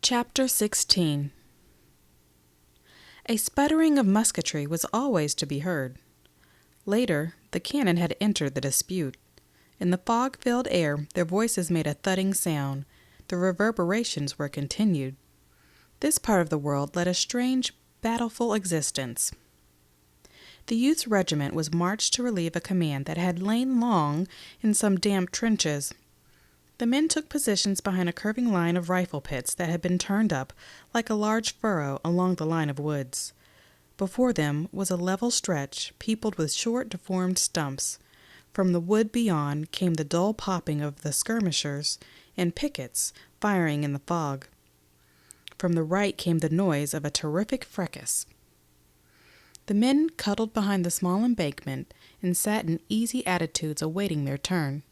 Chapter 16. A sputtering of musketry was always to be heard. Later, the cannon had entered the dispute. In the fog-filled air, their voices made a thudding sound. The reverberations were continued. This part of the world led a strange, battleful existence. The youth's regiment was marched to relieve a command that had lain long in some damp trenches. The men took positions behind a curving line of rifle pits that had been turned up like a large furrow along the line of woods. Before them was a level stretch peopled with short, deformed stumps. From the wood beyond came the dull popping of the skirmishers and pickets firing in the fog. From the right came the noise of a terrific fracas. The men cuddled behind the small embankment and sat in easy attitudes awaiting their turn.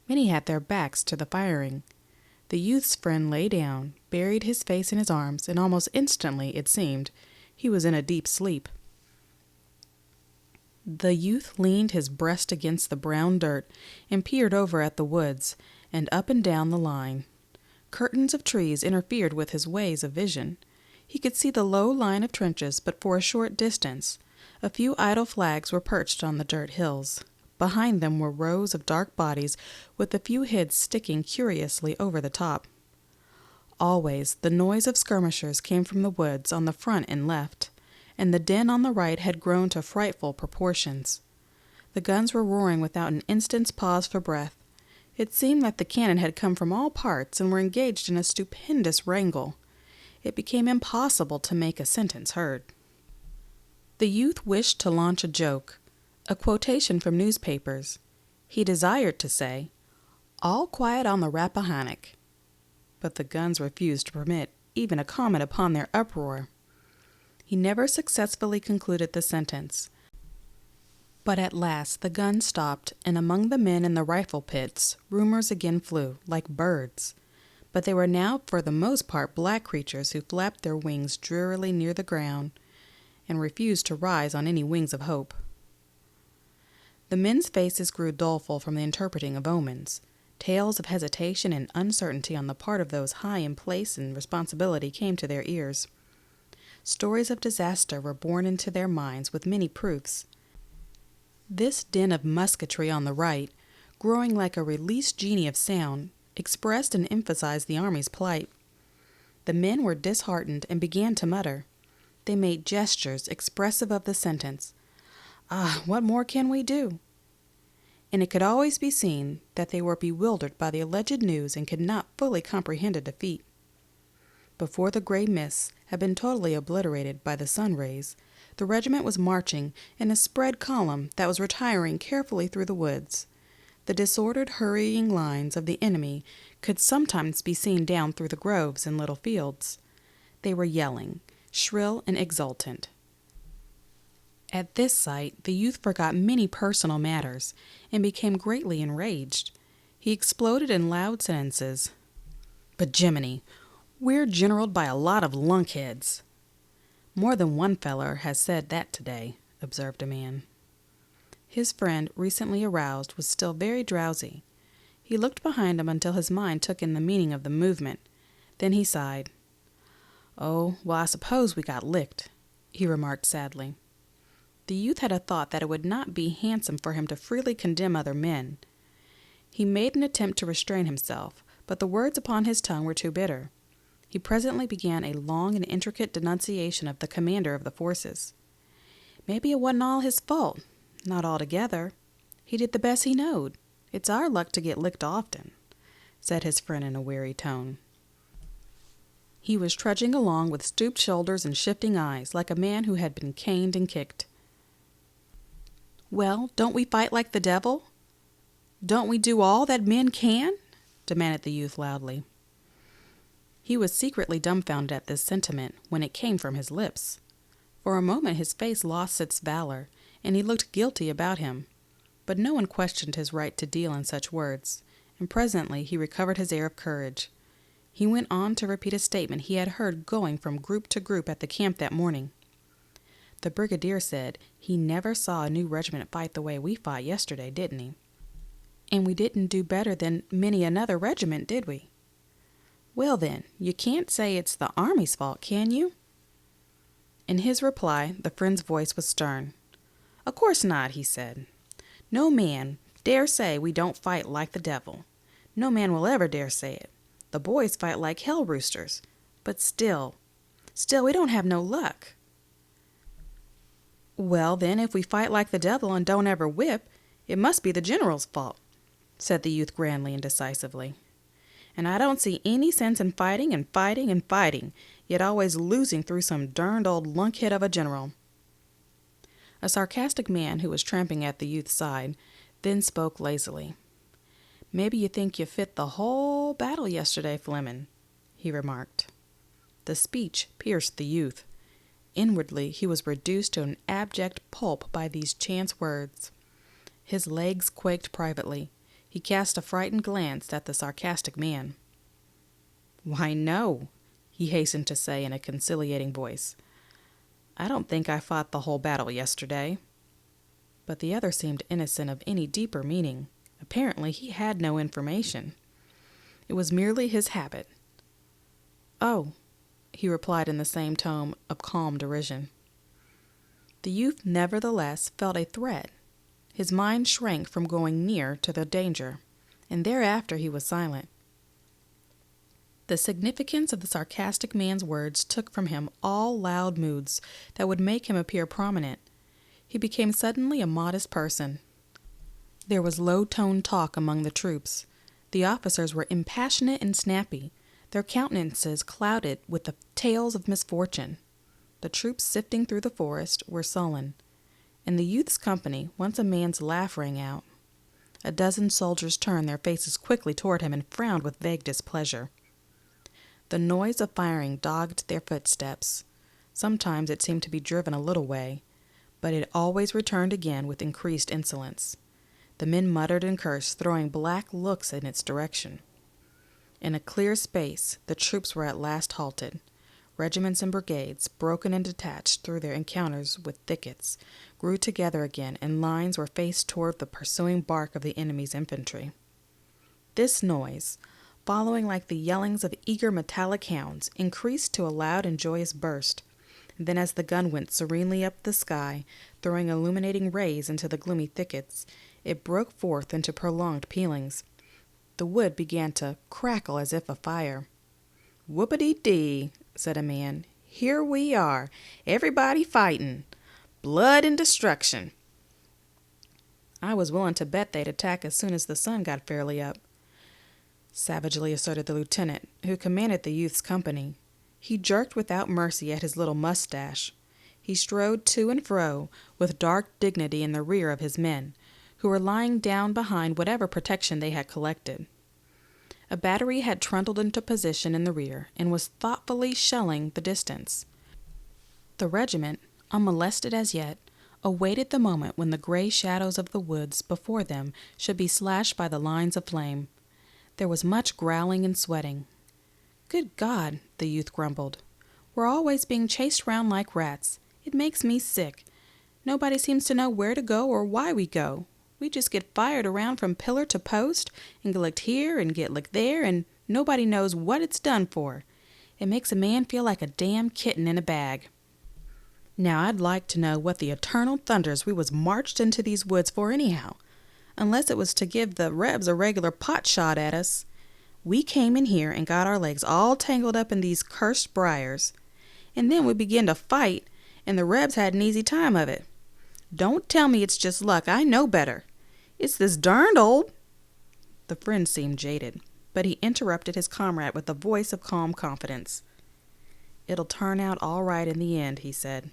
Many had their backs to the firing. The youth's friend lay down, buried his face in his arms, and almost instantly, it seemed, he was in a deep sleep. The youth leaned his breast against the brown dirt and peered over at the woods and up and down the line. Curtains of trees interfered with his ways of vision. He could see the low line of trenches but for a short distance. A few idle flags were perched on the dirt hills. Behind them were rows of dark bodies with a few heads sticking curiously over the top. Always the noise of skirmishers came from the woods on the front and left, and the din on the right had grown to frightful proportions. The guns were roaring without an instant's pause for breath. It seemed that the cannon had come from all parts and were engaged in a stupendous wrangle. It became impossible to make a sentence heard. The youth wished to launch a joke, a quotation from newspapers. He desired to say, "All quiet on the Rappahannock," but the guns refused to permit even a comment upon their uproar. He never successfully concluded the sentence. But at last the guns stopped, and among the men in the rifle pits, rumors again flew, like birds. But they were now for the most part black creatures who flapped their wings drearily near the ground, and refused to rise on any wings of hope. The men's faces grew doleful from the interpreting of omens. Tales of hesitation and uncertainty on the part of those high in place and responsibility came to their ears. Stories of disaster were borne into their minds with many proofs. This din of musketry on the right, growing like a released genie of sound, expressed and emphasized the army's plight. The men were disheartened and began to mutter. They made gestures expressive of the sentence, "Ah, what more can we do?" And it could always be seen that they were bewildered by the alleged news and could not fully comprehend a defeat. Before the gray mists had been totally obliterated by the sun rays, the regiment was marching in a spread column that was retiring carefully through the woods. The disordered, hurrying lines of the enemy could sometimes be seen down through the groves and little fields. They were yelling, shrill and exultant. At this sight, the youth forgot many personal matters and became greatly enraged. He exploded in loud sentences. "But Jiminy, we're generaled by a lot of lunkheads." "More than one feller has said that today," observed a man. His friend, recently aroused, was still very drowsy. He looked behind him until his mind took in the meaning of the movement. Then he sighed. "Oh, well, I suppose we got licked," he remarked sadly. The youth had a thought that it would not be handsome for him to freely condemn other men. He made an attempt to restrain himself, but the words upon his tongue were too bitter. He presently began a long and intricate denunciation of the commander of the forces. "Maybe it wasn't all his fault. Not altogether. He did the best he knowed. It's our luck to get licked often," said his friend in a weary tone. He was trudging along with stooped shoulders and shifting eyes, like a man who had been caned and kicked. "Well, don't we fight like the devil? Don't we do all that men can?" demanded the youth loudly. He was secretly dumbfounded at this sentiment when it came from his lips. For a moment his face lost its valor, and he looked guilty about him. But no one questioned his right to deal in such words, and presently he recovered his air of courage. He went on to repeat a statement he had heard going from group to group at the camp that morning. "The brigadier said he never saw a new regiment fight the way we fought yesterday, didn't he? And we didn't do better than many another regiment, did we?" Well then, you can't say it's the army's fault, can you? In his reply, the friend's voice was stern. Of course not, he said. No man dare say we don't fight like the devil. No man will ever dare say it. The boys fight like hell roosters. But still, we don't have no luck. Well, then, if we fight like the devil and don't ever whip, it must be the general's fault, said the youth grandly and decisively. And I don't see any sense in fighting and fighting and fighting, yet always losing through some darned old lunkhead of a general. A sarcastic man who was tramping at the youth's side then spoke lazily. Maybe you think you fit the whole battle yesterday, Fleming, he remarked. The speech pierced the youth. Inwardly, he was reduced to an abject pulp by these chance words. His legs quaked privately. He cast a frightened glance at the sarcastic man. Why, no, he hastened to say in a conciliating voice. I don't think I fought the whole battle yesterday. But the other seemed innocent of any deeper meaning. Apparently, he had no information. It was merely his habit. Oh, he replied in the same tone of calm derision. The youth nevertheless felt a threat. His mind shrank from going near to the danger, and thereafter he was silent. The significance of the sarcastic man's words took from him all loud moods that would make him appear prominent. He became suddenly a modest person. There was low-toned talk among the troops. The officers were impassionate and snappy, their countenances clouded with the tales of misfortune. The troops sifting through the forest were sullen. In the youth's company, once a man's laugh rang out. A dozen soldiers turned their faces quickly toward him and frowned with vague displeasure. The noise of firing dogged their footsteps. Sometimes it seemed to be driven a little way, but it always returned again with increased insolence. The men muttered and cursed, throwing black looks in its direction. In a clear space, the troops were at last halted. Regiments and brigades, broken and detached through their encounters with thickets, grew together again, and lines were faced toward the pursuing bark of the enemy's infantry. This noise, following like the yellings of eager metallic hounds, increased to a loud and joyous burst. And then as the gun went serenely up the sky, throwing illuminating rays into the gloomy thickets, it broke forth into prolonged pealings. The wood began to crackle as if afire. "Whoopity-dee," said a man. "Here we are, everybody fighting. Blood and destruction." "I was willing to bet they'd attack as soon as the sun got fairly up," savagely asserted the lieutenant, who commanded the youth's company. He jerked without mercy at his little mustache. He strode to and fro with dark dignity in the rear of his men, who were lying down behind whatever protection they had collected. A battery had trundled into position in the rear and was thoughtfully shelling the distance. The regiment, unmolested as yet, awaited the moment when the gray shadows of the woods before them should be slashed by the lines of flame. There was much growling and sweating. "Good God," the youth grumbled. "We're always being chased round like rats. It makes me sick. Nobody seems to know where to go or why we go. We just get fired around from pillar to post and get licked here and get licked there, and nobody knows what it's done for. It makes a man feel like a damn kitten in a bag. Now I'd like to know what the eternal thunders we was marched into these woods for anyhow, unless it was to give the Rebs a regular pot shot at us. We came in here and got our legs all tangled up in these cursed briars, and then we began to fight, and the Rebs had an easy time of it. Don't tell me it's just luck. I know better. It's this darned old—" The friend seemed jaded, but he interrupted his comrade with a voice of calm confidence. "It'll turn out all right in the end," he said.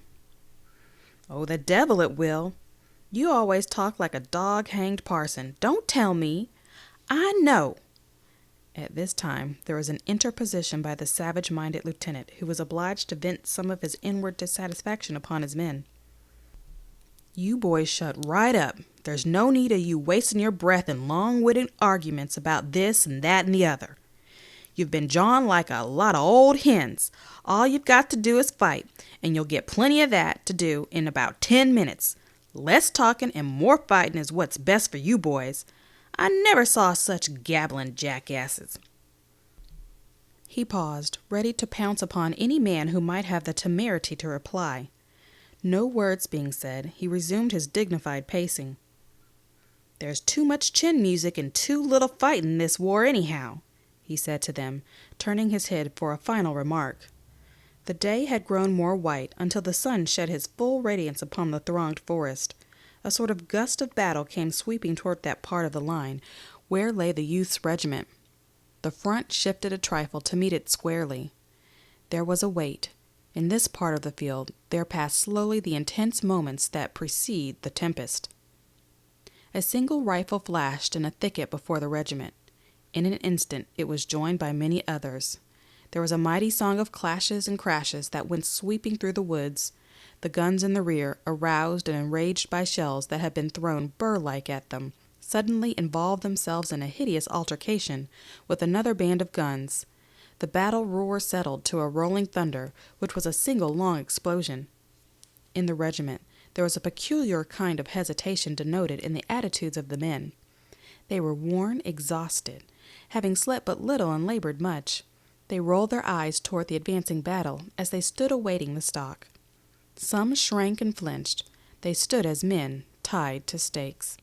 "Oh, the devil it will. You always talk like a dog-hanged parson. Don't tell me. I know." At this time there was an interposition by the savage-minded lieutenant, who was obliged to vent some of his inward dissatisfaction upon his men. "You boys shut right up. There's no need of you wasting your breath in long-winded arguments about this and that and the other. You've been jawing like a lot of old hens. All you've got to do is fight, and you'll get plenty of that to do in about 10 minutes. Less talking and more fighting is what's best for you boys. I never saw such gabbling jackasses." He paused, ready to pounce upon any man who might have the temerity to reply. No words being said, he resumed his dignified pacing. "There's too much chin music and too little fight in this war anyhow," he said to them, turning his head for a final remark. The day had grown more white until the sun shed his full radiance upon the thronged forest. A sort of gust of battle came sweeping toward that part of the line where lay the youth's regiment. The front shifted a trifle to meet it squarely. There was a wait. In this part of the field there passed slowly the intense moments that precede the tempest. A single rifle flashed in a thicket before the regiment. In an instant it was joined by many others. There was a mighty song of clashes and crashes that went sweeping through the woods. The guns in the rear, aroused and enraged by shells that had been thrown burr-like at them, suddenly involved themselves in a hideous altercation with another band of guns. The battle roar settled to a rolling thunder, which was a single long explosion. In the regiment, there was a peculiar kind of hesitation denoted in the attitudes of the men. They were worn, exhausted, having slept but little and labored much. They rolled their eyes toward the advancing battle as they stood awaiting the stock. Some shrank and flinched. They stood as men tied to stakes.